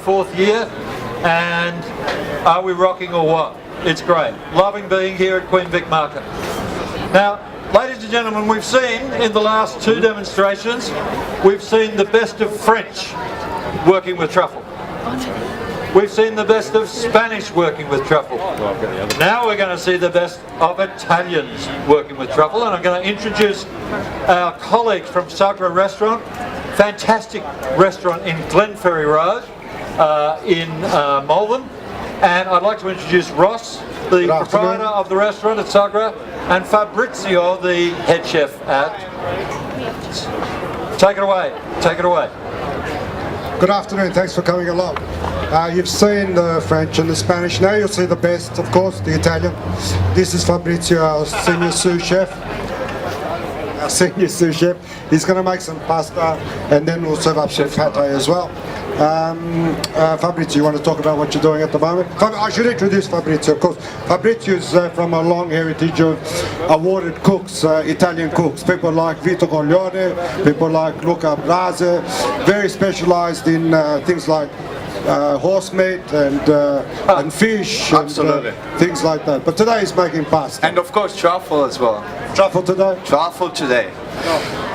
4th year, and are we rocking or what? It's great. Loving being here at Queen Vic Market. Now, ladies and gentlemen, we've seen in the last 2 demonstrations, we've seen the best of French working with truffle. We've seen the best of Spanish working with truffle. Now we're going to see the best of Italians working with truffle, and I'm going to introduce our colleagues from Sagra restaurant, fantastic restaurant in Glenferrie Road in Melbourne. And I'd like to introduce Ross, the proprietor of the restaurant at Sagra, and Fabrizzio, the head chef at... Take it away, take it away. Good afternoon, thanks for coming along. You've seen the French and the Spanish, now you'll see the best, of course, the Italian. This is Fabrizzio, our senior sous chef. He's going to make some pasta and then we'll serve up some pate as well. Fabrizzio, you want to talk about what you're doing at the moment? I should introduce Fabrizzio, of course. Fabrizzio is from a long heritage of awarded cooks, Italian cooks. People like Vito Coglione, people like Luca Brasi, very specialized in things like horse meat and fish and things like that. But today he's making pasta. And of course truffle as well. Truffle today? Truffle today.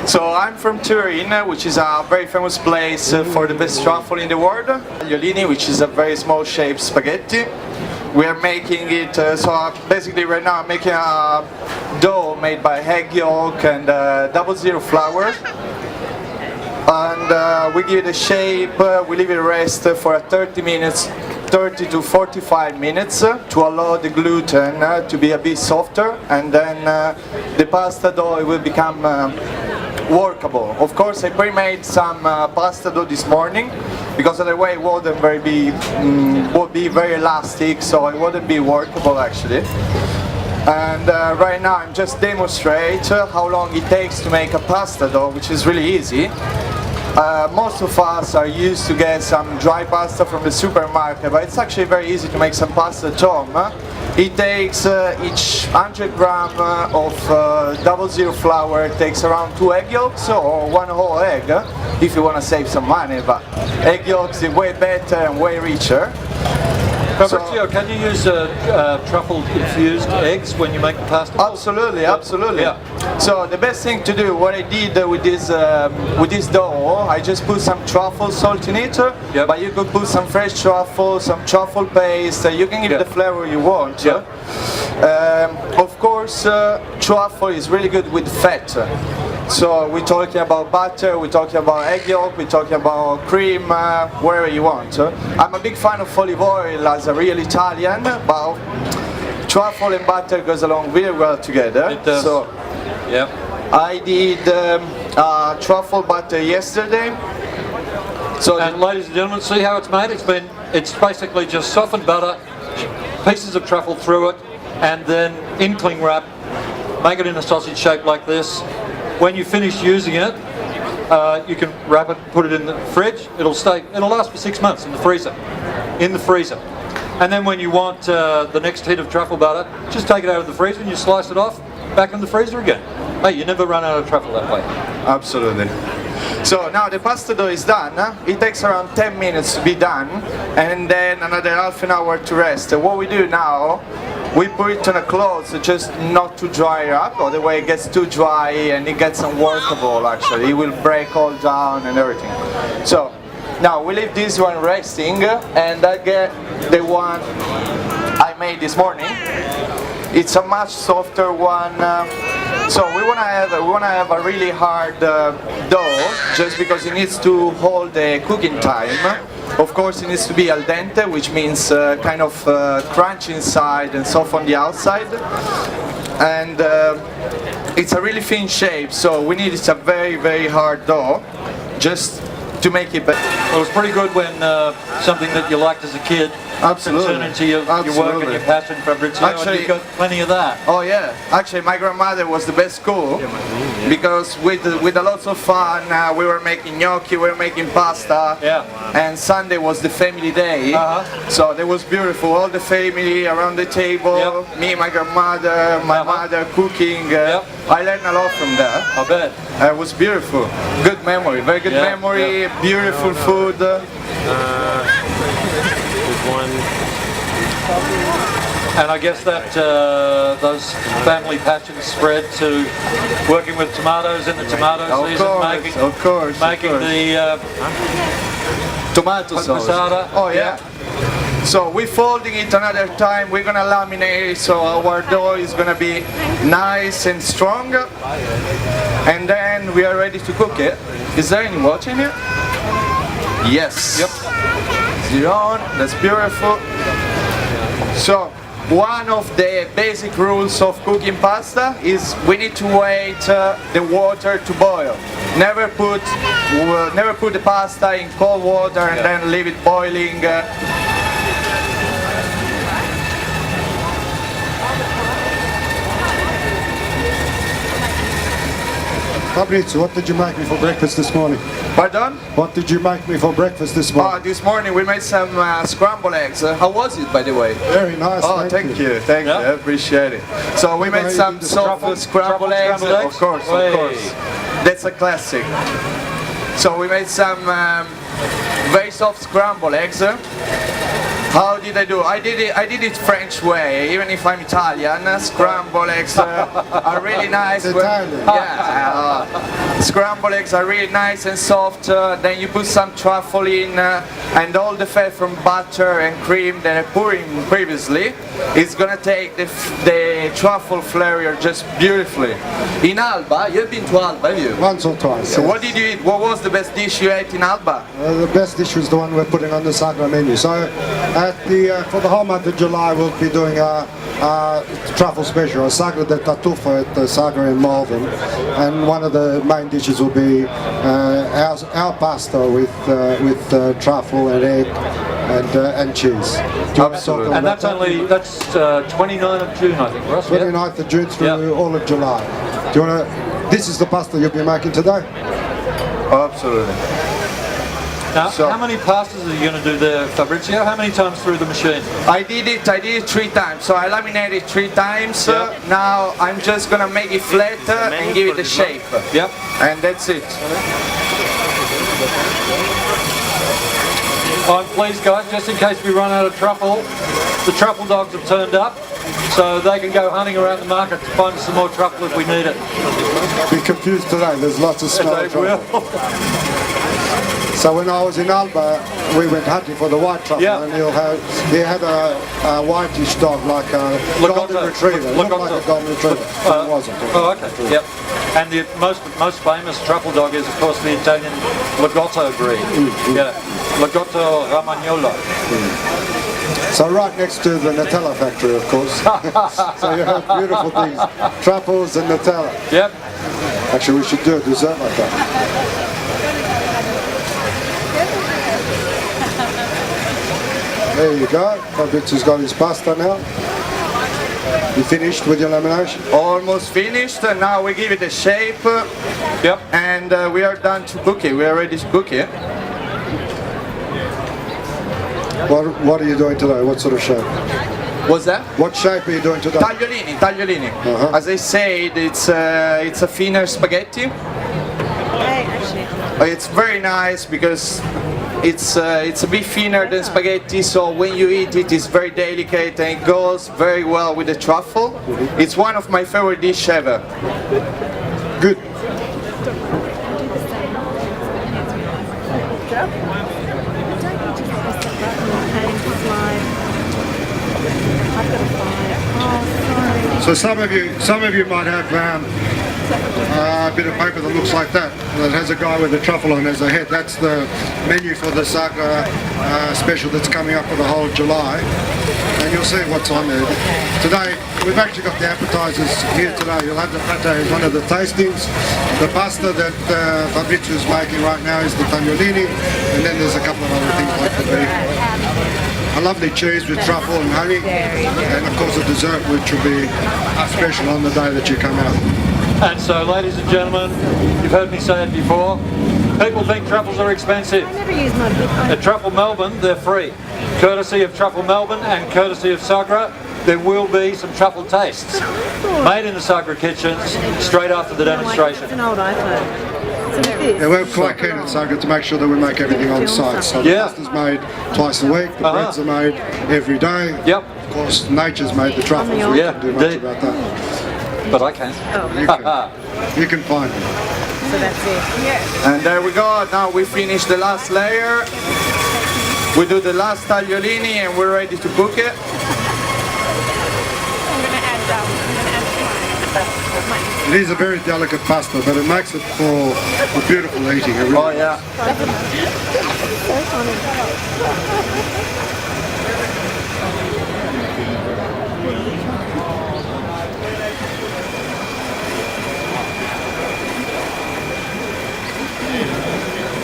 So I'm from Turin, which is a very famous place for the best truffle in the world. Tagliolini, which is a very small shaped spaghetti. We are making it, so basically right now I'm making a dough made by egg yolk and 00 flour. And we give it a shape, we leave it rest for 30 to 45 minutes to allow the gluten to be a bit softer, and then the pasta dough will become workable. Of course, I pre-made some pasta dough this morning because otherwise it wouldn't would be very elastic, so it wouldn't be workable actually. And right now I'm just demonstrate how long it takes to make a pasta dough, which is really easy. Most of us are used to get some dry pasta from the supermarket, but it's actually very easy to make some pasta at home. It takes each 100 gram of 00 flour takes around 2 egg yolks or 1 whole egg if you want to save some money, but egg yolks is way better and way richer. Fabrizzio, can you use truffle-infused eggs when you make the pasta? Absolutely, absolutely. Yeah. So the best thing to do, what I did with this dough, I just put some truffle salt in it, but you could put some fresh truffle, some truffle paste, you can give it the flavor you want. Of course, truffle is really good with fat. So we're talking about butter, we're talking about egg yolk, we're talking about cream, wherever you want. I'm a big fan of olive oil as a real Italian, but truffle and butter goes along really well together. It does. So I did truffle butter yesterday. So and ladies and gentlemen, see how it's made? It's basically just softened butter, pieces of truffle through it, and then in cling wrap, make it in a sausage shape like this. When you finish using it, you can wrap it, put it in the fridge. It'll last for 6 months in the freezer. And then when you want the next hit of truffle butter, just take it out of the freezer and you slice it off, back in the freezer again. Hey, you never run out of truffle that way. Absolutely. So now the pasta dough is done. It takes around 10 minutes to be done, and then another half an hour to rest. What we do now, we put it on a cloth just not to dry up, otherwise it gets too dry and it gets unworkable actually. It will break all down and everything. So now we leave this one resting, and I get the one I made this morning. It's a much softer one. So we want to have a really hard dough, just because it needs to hold the cooking time. Of course, it needs to be al dente, which means kind of crunchy inside and soft on the outside. And it's a really thin shape, so we need a very, very hard dough, just to make it better. Well, it was pretty good when something that you liked as a kid Absolutely. can turn into your work and your passion, Fabrizzio, Actually, and you've got plenty of that. Oh yeah, actually my grandmother was the best cook, because with a lot of fun, we were making gnocchi, we were making pasta, and Sunday was the family day, so that was beautiful, all the family around the table, me, my grandmother, my mother cooking. I learned a lot from that. I bet. It was beautiful. Good memory, very good memory, beautiful food. one. And I guess that those family passions spread to working with tomatoes in the tomato season, making the tomato sauce. passata. Oh yeah. So we're folding it another time. We're gonna laminate it so our dough is gonna be nice and strong. And then we are ready to cook it. Is there any water in here? Yes. Yep. Zero on. That's beautiful. So one of the basic rules of cooking pasta is we need to wait the water to boil. Never put the pasta in cold water and then leave it boiling. Fabrizzio, what did you make me for breakfast this morning? Pardon? What did you make me for breakfast this morning? This morning we made some scrambled eggs. How was it, by the way? Very nice. Oh, thank you. Thank you. I appreciate it. So we made some soft scrambled eggs. Of course, of course. That's a classic. So we made some very soft scrambled eggs. How did I do? I did it French way. Even if I'm Italian, scrambled eggs are really nice. Italian. Yeah. Scrambled eggs are really nice and soft. Then you put some truffle in, and all the fat from butter and cream that I put in previously is gonna take the truffle flavor just beautifully. In Alba, you've been to Alba, have you? Once or twice. So yes. what did you eat? What was the best dish you ate in Alba? The best dish was the one we're putting on the Sagra menu. So for the whole month of July we'll be doing a truffle special, a Sagra de Tartufo at the Sagra in Melbourne, and one of the main dishes will be our pasta with truffle and egg and cheese. Absolutely. And that's 29th of June, I think, Ross. 29th of June through all of July. Do you want to? This is the pasta you'll be making today. Absolutely. Now, how many pastas are you going to do there, Fabrizzio? How many times through the machine? I did it 3 times. So I laminated 3 times. Yep. Now I'm just gonna make it flat and give it a shape. Yep. And that's it. I'm pleased, guys, just in case we run out of truffle, the truffle dogs have turned up, so they can go hunting around the market to find some more truffle if we need it. Be confused today. There's lots of smell of truffle. So when I was in Alba, we went hunting for the white truffle, and he had a whitish dog, like a golden retriever, not like a golden retriever. It wasn't. Oh, okay. Yep. And the most famous truffle dog is, of course, the Italian Lagotto breed. Yeah, Lagotto Romagnolo. So right next to the Nutella factory, of course. So you have beautiful things, truffles and Nutella. Yep. Actually, we should do a dessert like that. There you go. Fabrizzio's got his pasta now. You finished with your lamination? Almost finished. And now we give it a shape. Yep. And we are done to cook it. We are ready to cook it. What are you doing today? What sort of shape? What's that? What shape are you doing today? Tagliolini. As I said, it's a thinner spaghetti. It's very nice because it's a bit thinner than spaghetti, so when you eat it, it's very delicate and it goes very well with the truffle. It's one of my favorite dishes ever. Good. So some of you might have a bit of paper that looks like that has a guy with a truffle on as a head. That's the menu for the Sagra special that's coming up for the whole of July, and you'll see what's on there. Today we've actually got the appetizers here today. You'll have the pate as one of the tastings. The pasta that Fabrizzio is making right now is the tagliolini, and then there's a couple of other things like the beef. A lovely cheese with truffle and honey, and of course a dessert which will be special on the day that you come out. And so, ladies and gentlemen, you've heard me say it before, people think truffles are expensive. I never use my book. At Truffle Melbourne, they're free. Courtesy of Truffle Melbourne and courtesy of Sagra, there will be some truffle tastes made in the Sagra kitchens straight after the demonstration. It's an old iPhone. Yeah, we're quite keen at Sagra to make sure that we make everything on site. So the Yeah. pasta's made twice a week, the breads are made every day. Yep. Of course, nature's made the truffles. We Yeah, can't do much indeed. about that. But I can. You can find them. So that's it. Yeah. And there we go. Now we finish the last layer. We do the last tagliolini and we're ready to cook it. I'm gonna add mine. It is a very delicate pasta, but it makes it for beautiful eating. It really Oh yeah.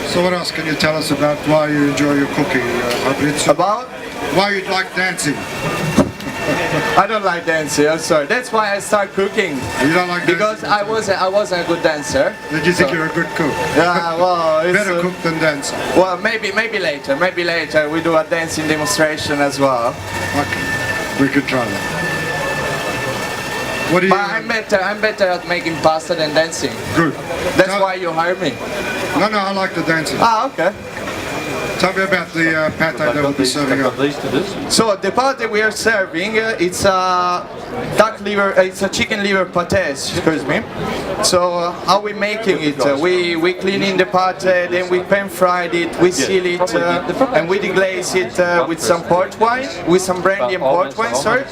So what else can you tell us about why you enjoy your cooking, Fabrizzio? About? Why you like dancing? I don't like dancing. I'm sorry. That's why I start cooking. You don't like Because dancing? I wasn't a good dancer. Did you think you're a good cook? Yeah, well, it's, Better cook than dancer. well, maybe later. Maybe later we do a dancing demonstration as well. Okay, we could try that. What do you? But I'm better at making pasta than dancing. Good. That's Tell- why you hire me. No, I like the dancing. Ah, okay. Tell me about the pate that we'll be serving up. These to this. So the pate we are serving, it's a duck liver, it's a chicken liver pate, excuse me. So how we making it? We clean in the pate, then we pan fried it, we seal it, and we deglaze it with some port wine, with some brandy and port wine, sorry.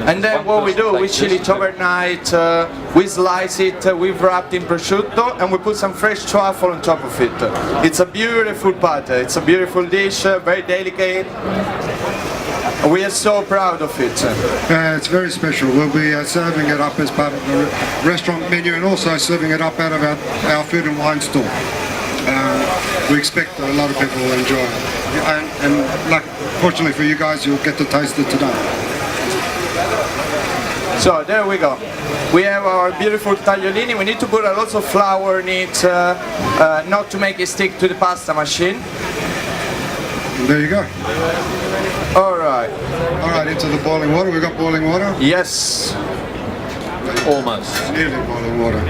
And then what we do, we chill it overnight, we slice it, we wrap it in prosciutto, and we put some fresh truffle on top of it. It's a beautiful pate, it's a beautiful dish, very delicate. We are so proud of it. It's very special. We'll be serving it up as part of the restaurant menu and also serving it up out of our food and wine store. We expect a lot of people will enjoy it. And like, fortunately for you guys, you'll get to taste it today. So there we go. We have our beautiful tagliolini. We need to put a lot of flour in it, not to make it stick to the pasta machine. And there you go. Alright. All right, into the boiling water. We've got boiling water. Yes. Almost. Nearly boiling water.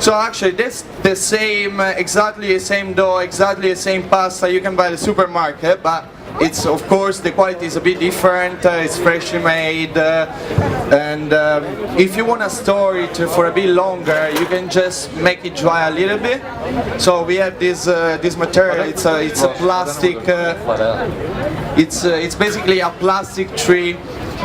So actually that's the same, exactly the same dough, exactly the same pasta you can buy at the supermarket, but it's, of course, the quality is a bit different, it's freshly made, and if you want to store it for a bit longer, you can just make it dry a little bit. So we have this material, it's a plastic, it's basically a plastic tree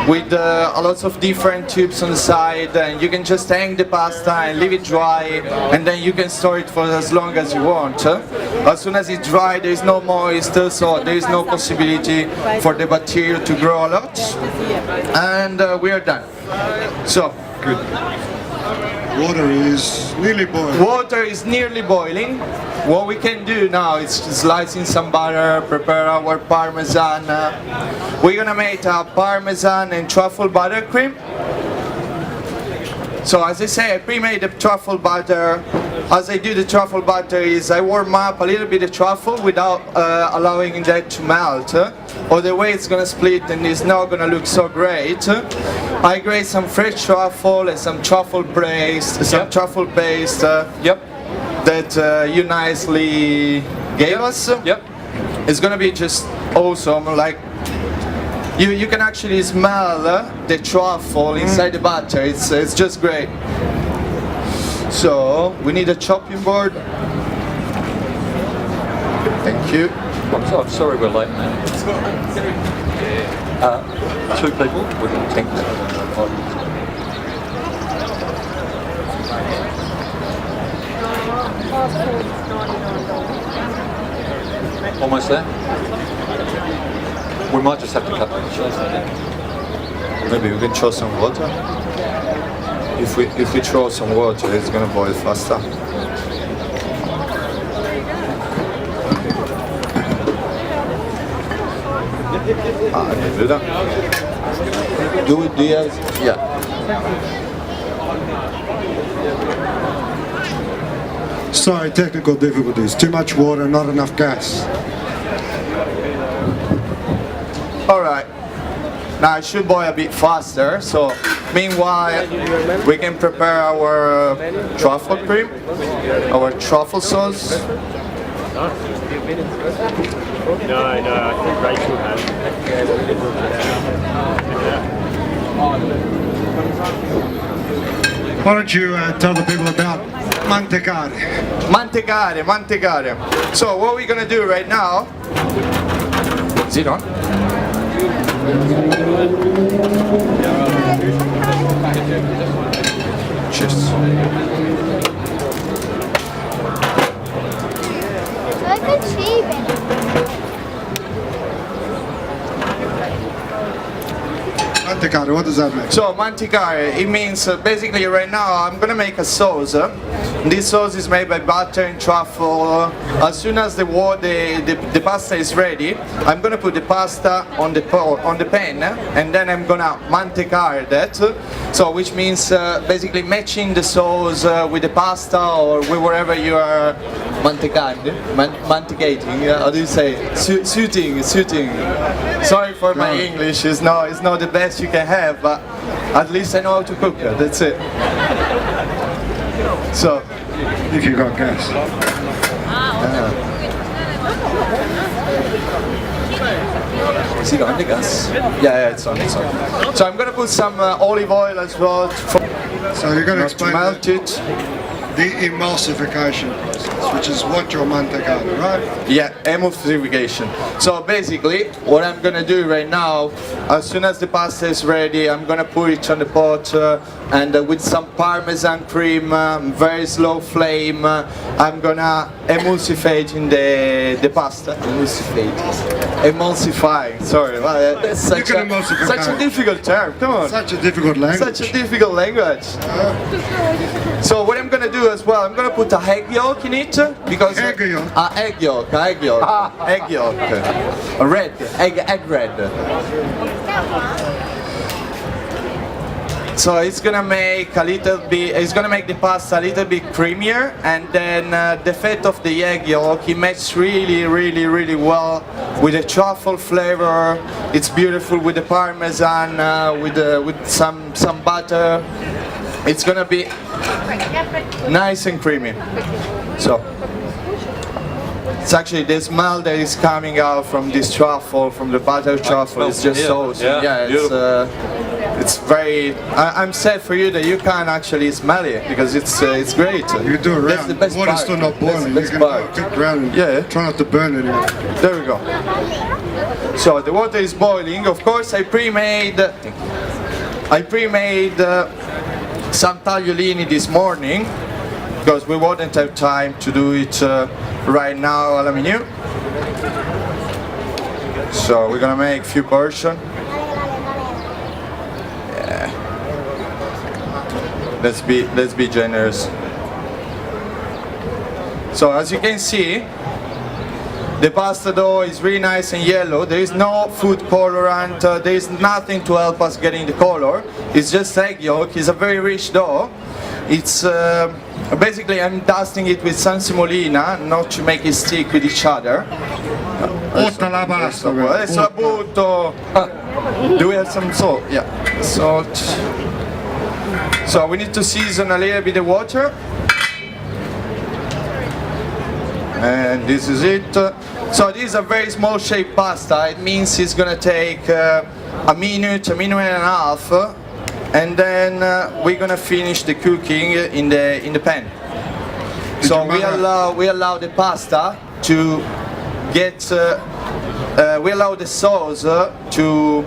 with a lot of different tubes on the side, and you can just hang the pasta and leave it dry, and then you can store it for as long as you want. As soon as it's dry, there is no moist, so there is no possibility for the bacteria to grow a lot, and we are done. So, Good. Water is nearly boiling. water is nearly boiling. What we can do now is slice in some butter, prepare our parmesan. We're gonna make a parmesan and truffle buttercream. So as I say, I pre-made the truffle butter. As I do the truffle butter is I warm up a little bit of truffle without allowing that to melt. Or the way it's gonna split and it's not gonna look so great. I grate some fresh truffle and some truffle paste, that you nicely gave us. Yep. It's gonna be just awesome. Like you can actually smell the truffle inside the butter. It's just great. So we need a chopping board. Thank you. I'm sorry we're late, man. Two people. We can take Almost there. We might just have to cut the cheese. Maybe we can throw some water. If we throw some water, it's gonna boil faster. I can do that. Do you have? Yeah. Sorry, technical difficulties. Too much water, not enough gas. All right. Now it should boil a bit faster, so meanwhile we can prepare our truffle cream, our truffle sauce. No, I think Rachel has. Why don't you tell the people about mantecare? Mantecare. So what we're gonna do right now, is it on? Cheers. Look at sheep. Mantecare, what does that mean? So mantecare, it means basically right now I'm gonna make a sauce. This sauce is made by butter and truffle. As soon as the pasta is ready, I'm gonna put the pasta on the pan, and then I'm gonna mantecare that. So which means basically matching the sauce with the pasta or with wherever you are mantecating. How do you say? Suiting. Sorry for my English. It's not the best you can have, but at least I know how to cook it. That's it. So, If you got gas. is it on the gas? Yeah, it's on. So I'm gonna put some olive oil as well So you're going to to explain melt it. the emulsification process, which is what your mantecare, right? Yeah, emulsification. So basically, what I'm gonna do right now, as soon as the pasta is ready, I'm gonna put it on the pot and with some Parmesan cream, very slow flame, I'm gonna emulsify in the pasta. Emulsifying. Sorry, well, that's such a difficult term. Come on. Such a difficult language. Such a difficult language. So what I'm gonna do as well, I'm gonna put a egg yolk in it because Egg yolk? egg yolk. Egg yolk. A red egg red. So it's gonna make the pasta a little bit creamier, and then the fat of the egg yolk, it matches really well with the truffle flavor. It's beautiful with the parmesan, with some butter. It's gonna be nice and creamy. So it's actually the smell that is coming out from this truffle, from the butter truffle, is just so it's very. I'm sad for you that you can't actually smell it because it's great. You do it That's the around. best Water's part. still not That's boiling. the You best can part. cook around and Yeah. try not to burn anyone. There we go. So the water is boiling. Of course, I pre-made some tagliolini this morning because we wouldn't have time to do it right now alla menu. So we're gonna make a few portions. Yeah. Let's be generous. So as you can see, the pasta dough is really nice and yellow. There is no food colorant. There is nothing to help us getting the color. It's just egg yolk. It's a very rich dough. It's basically I'm dusting it with some semolina, not to make it stick with each other. Butta la pasta. Adesso la butto. Do we have some salt? Yeah, salt. So we need to season a little bit of water. And this is it. So this is a very small shaped pasta. It means it's gonna take a minute and a half, and then we're gonna finish the cooking in the pan. So we allow the pasta to get. We allow the sauce to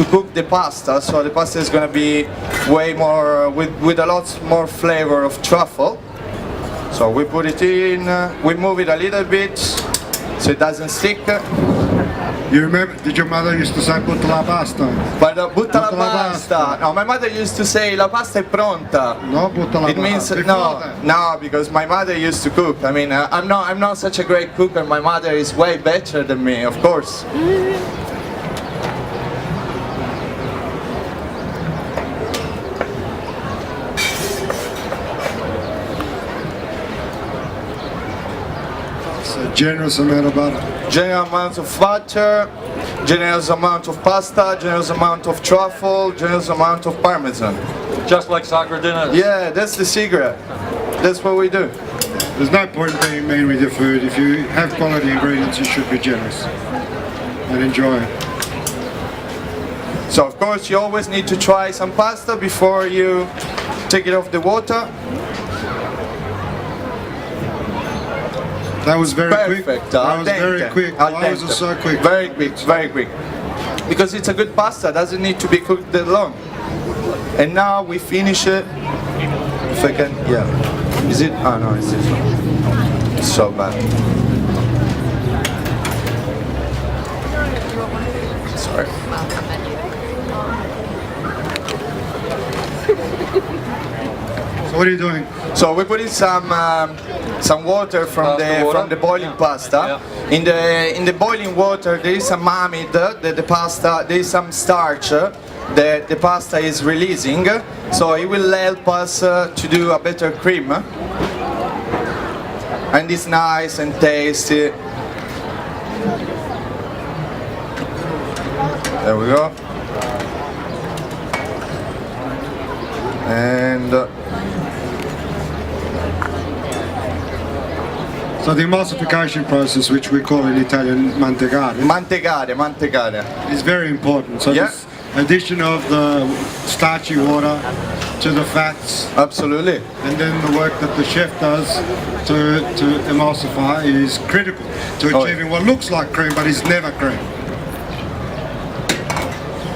cook the pasta. So the pasta is gonna be way more with a lot more flavor of truffle. So we put it in, we move it a little bit so it doesn't stick. You remember, did your mother used to say butta la pasta? But butta la pasta. No, my mother used to say la pasta è pronta. No, butta la It means no, because my mother used to cook. I mean, I'm not such a great cook, and my mother is way better than me, of course. A generous amount of butter. General amount of butter. generous amount of pasta, generous amount of truffle, generous amount of parmesan. Just like Sagra dinners. Yeah, that's the secret. That's what we do. There's no point in being mean with your food. If you have quality ingredients, you should be generous and enjoy it. So of course you always need to try some pasta before you take it off the water. That was very quick. Perfect. That was very quick. Why was it so quick? Very quick, very quick. Because it's a good pasta, doesn't need to be cooked that long. And now we finish it. If I can, yeah. Is it? Oh no, it's this one. It's so bad. Sorry. So what are you doing? So we put in some water from the boiling pasta. Yeah. In the boiling water there is some amide that the pasta, there is some starch that the pasta is releasing. So it will help us to do a better cream. And it's nice and tasty. There we go. And So the emulsification process, which we call in Italian mantegare, mantecare. is very important. So Yeah. this addition of the starchy water to the fats, Absolutely. and then the work that the chef does to emulsify is critical to Oh, achieving what looks like cream but is never cream.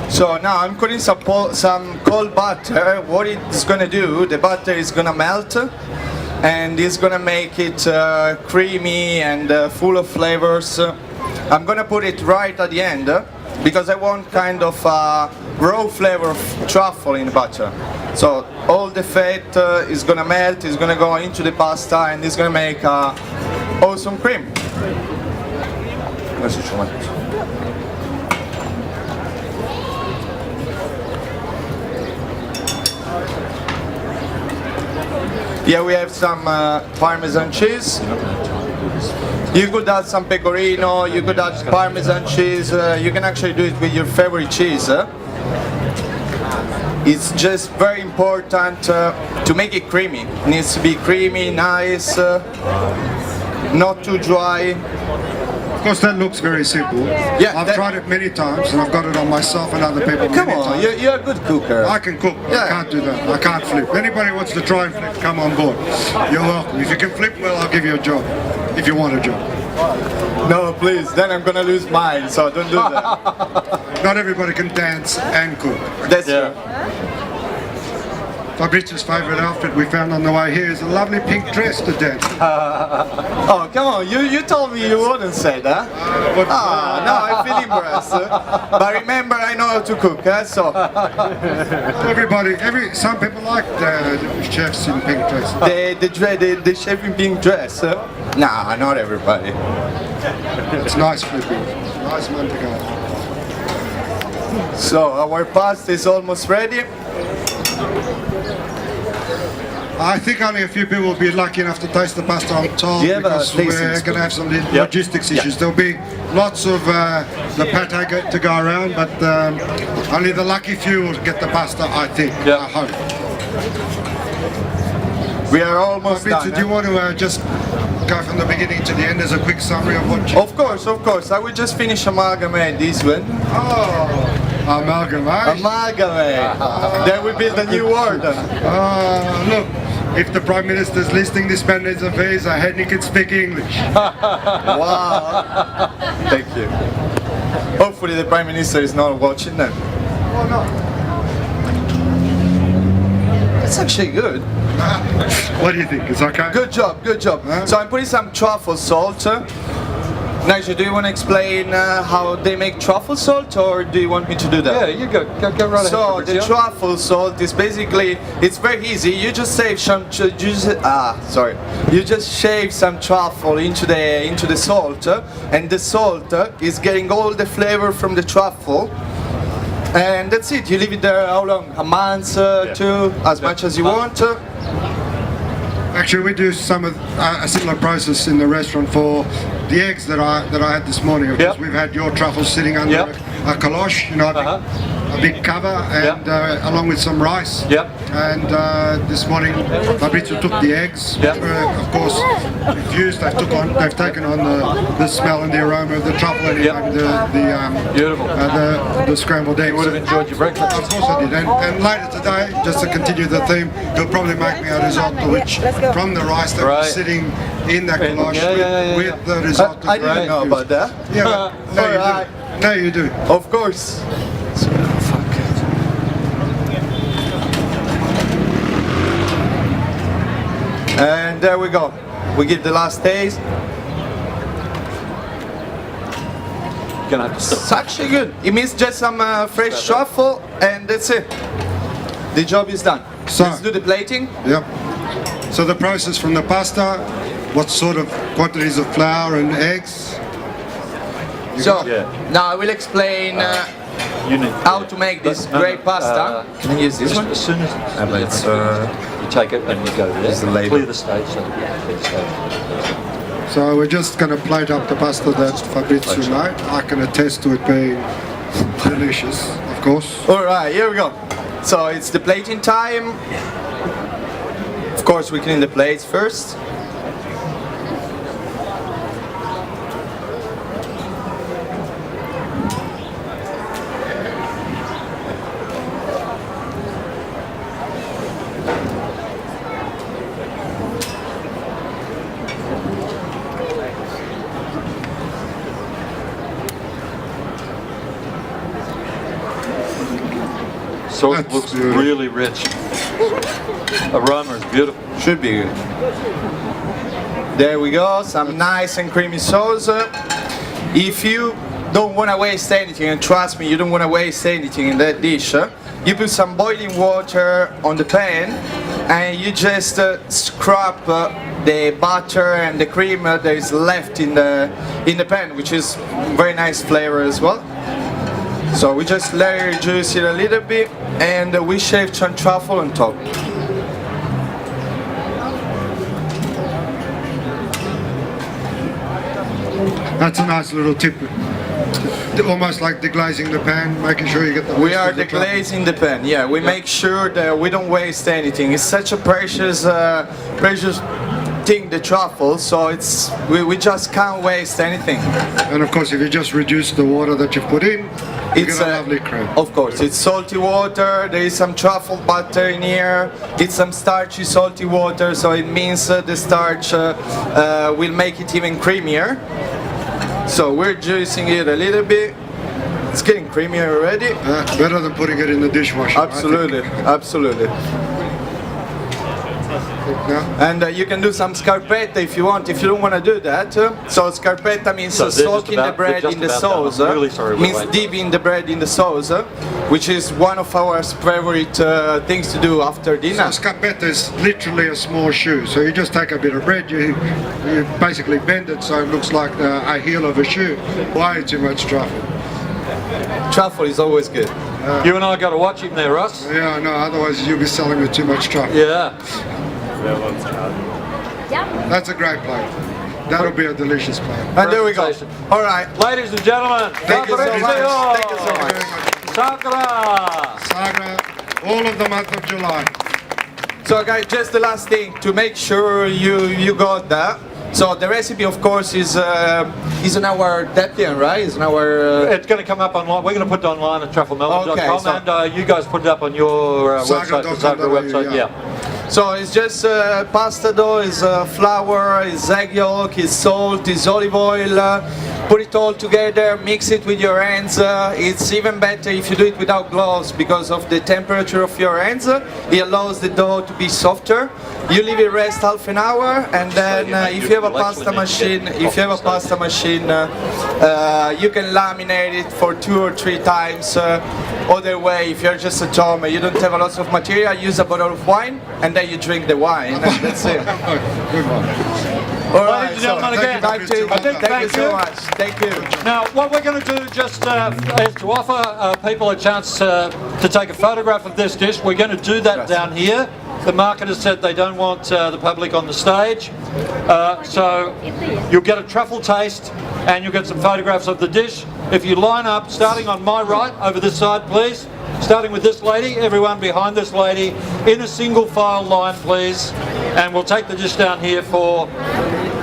So now I'm putting some cold butter. What it's gonna do, the butter is gonna melt and it's gonna make it creamy and full of flavors. I'm gonna put it right at the end because I want kind of raw flavor of truffle in the butter. So all the fat is gonna melt, is gonna go into the pasta and it's gonna make awesome cream. Adesso ci metto. Here we have some Parmesan cheese. You could add some pecorino, you could add Parmesan cheese, you can actually do it with your favorite cheese. It's just very important to make it creamy. It needs to be creamy, nice, not too dry. Of course, that looks very simple. Yeah, I've tried it many times and I've got it on myself and other people Come many on, times. you're a good cooker. I can cook, Yeah. I can't do that. I can't flip. Anybody wants to try and flip, come on board. You're welcome. If you can flip well, I'll give you a job. If you want a job. No, please, then I'm gonna lose mine, so don't do that. Not everybody can dance and cook. That's Yeah. Fabrizzio's favourite outfit we found on the way here is a lovely pink dress to dance. Oh, come on, you told me you wouldn't say that. No, I feel embarrassed. But remember, I know how to cook, so Some people like the chefs in pink dresses. the chef in pink dress. Nah, not everybody. It's nice flipping. Nice manteca. So our pasta is almost ready. I think only a few people will be lucky enough to taste the pasta on top Do you have a because tasting we're spoon? going to have some logistics issues. There'll be lots of the pate to go around, but only the lucky few will get the pasta, I think. Yeah. I hope. We are almost Fabrizzio, done. do you want to just go from the beginning to the end as a quick summary of what you... Of course. I will just finish amalgamate this one. Oh, amalgamate. Amalgamate. Then we build a new word. Look, if the Prime Minister's listening, this man needs a visa, and he can speak English. Wow. Thank you. Hopefully the Prime Minister is not watching them. Oh, no. It's actually good. What do you think? It's okay? Good job. Huh? So I'm putting some truffle salt. Nigel, do you want to explain how they make truffle salt, or do you want me to do that? Yeah, you go right So ahead. the Fabrizzio. truffle salt is basically, it's very easy. You just shave some, you just shave some truffle into the salt, and the salt is getting all the flavor from the truffle. And that's it. You leave it there how long? A month, two, as much as you want. Actually, we do some of a similar process in the restaurant for the eggs that I had this morning. Of Yep. course, we've had your truffles sitting under Yep. a caloche, you know, a big cover, and along with some rice. Yep. And this morning, Fabrizzio took the eggs. Yep. Of course, infused. They've taken on the smell and the aroma of the truffle and Yep. Beautiful. the scrambled eggs. You would have enjoyed your breakfast. Of course I did. And later today, just to continue the theme, he'll probably make me a risotto, which from the rice that was sitting in that caloche with the risotto. I didn't know about that. Yeah, Alright. no, you do. Of course. And there we go. We give the last taste. Gonna have to It's actually good. It means just some fresh truffle, and that's it. The job is done. So- Let's do the plating. Yep. So the process from the pasta, what sort of quantities of flour and eggs? So Yeah. now I will explain You need how to make this great pasta. Can I use this one? As soon as but it's, you take it and you go there, the label. clear the stage. So clear the stage. So we're just going to plate up the pasta that Fabrizzio made. I can attest to it being delicious, of course. All right, here we go. So it's the plating time. Of course, we clean the plates first. Sauce That's looks beautiful. really rich. Aroma is beautiful. Should be good. There we go, some nice and creamy sauce. If you don't want to waste anything, and trust me, you don't want to waste anything in that dish, you put some boiling water on the pan and you just scrub the butter and the cream that is left in the pan, which is very nice flavor as well. So we just layer juice it a little bit and we shave some truffle on top. That's a nice little tip. Almost like deglazing the pan, making sure you get the We rest are of the truffle. deglazing the pan, yeah. We make sure that we don't waste anything. It's such a precious thing, the truffle, so we just can't waste anything. And of course, if you just reduce the water that you've put in, you It's get a lovely cream. Of course, it's salty water, there is some truffle butter in here, it's some starchy salty water, so it means the starch will make it even creamier. So we're juicing it a little bit. It's getting creamier already. Better than putting it in the dishwasher. I think. Absolutely, absolutely. Yeah. And you can do some scarpetta if you want, if you don't want to do that. So scarpetta means So they're soaking just the about- bread they're in the just about done. sauce. I'm really sorry, we're Means waiting. dipping the bread in the sauce, which is one of our favorite things to do after dinner. So scarpetta is literally a small shoe. So you just take a bit of bread, you basically bend it so it looks like a heel of a shoe. Way too much truffle. Truffle is always good. You and I got to watch him there, Russ. Yeah, no, otherwise you'll be selling me too much truffle. Yeah. That one's hard. That's a great plate. That'll be a delicious plate. And there we go. Presentation. All right. Ladies and gentlemen, Thank you so much. Fabrizzio, Thank you so much. Sagra. Sagra, all of the month of July. So guys, just the last thing to make sure you got that. So the recipe, of course, is on our Debian, right? Is on our. It's going to come up online. We're going to put it online at trufflemelbourne.com, Okay, so- and you guys put it up on your website, the Sagra website. yeah. So it's just pasta dough, is flour, is egg yolk, is salt, is olive oil. Put it all together, mix it with your hands. It's even better if you do it without gloves because of the temperature of your hands. It allows the dough to be softer. You leave it rest half an hour, and then if you have a pasta machine, you can laminate it for 2 or 3 times. Other way, if you're just at home, you don't have a lot of material, use a bottle of wine, and then you drink the wine, and that's it. Good one. All Ladies right, and gentlemen, so again, thank you, thank you so much. Thank you. Now, what we're going to do just is to offer people a chance to take a photograph of this dish. We're going to do that down here. the market has said they don't want the public on the stage. So you'll get a truffle taste and you'll get some photographs of the dish. If you line up, starting on my right, over this side please, starting with this lady, everyone behind this lady, in a single file line please, and we'll take the dish down here for,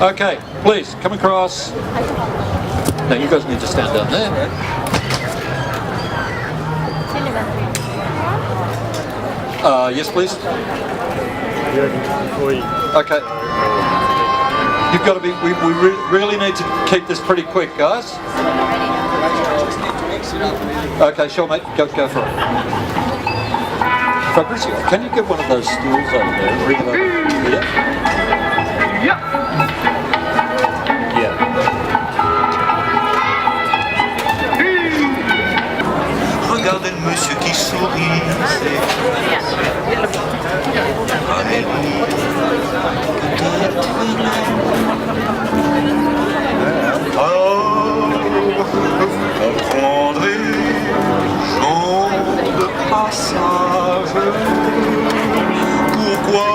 okay, please, come across. Now you guys need to stand down there. Yes please. Okay. You've got to be, we really need to keep this pretty quick, guys. Okay, sure mate, go for it. Fabrizzio, can you get one of those stools over there and bring it over here? Yeah. Regardez le monsieur qui sourit. Alors, vous comprendrez, gens de passage, pourquoi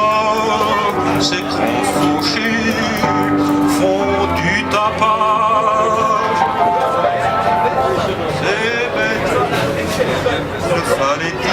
ces grands fauchés font du tapage. C'est bête, il fallait dire.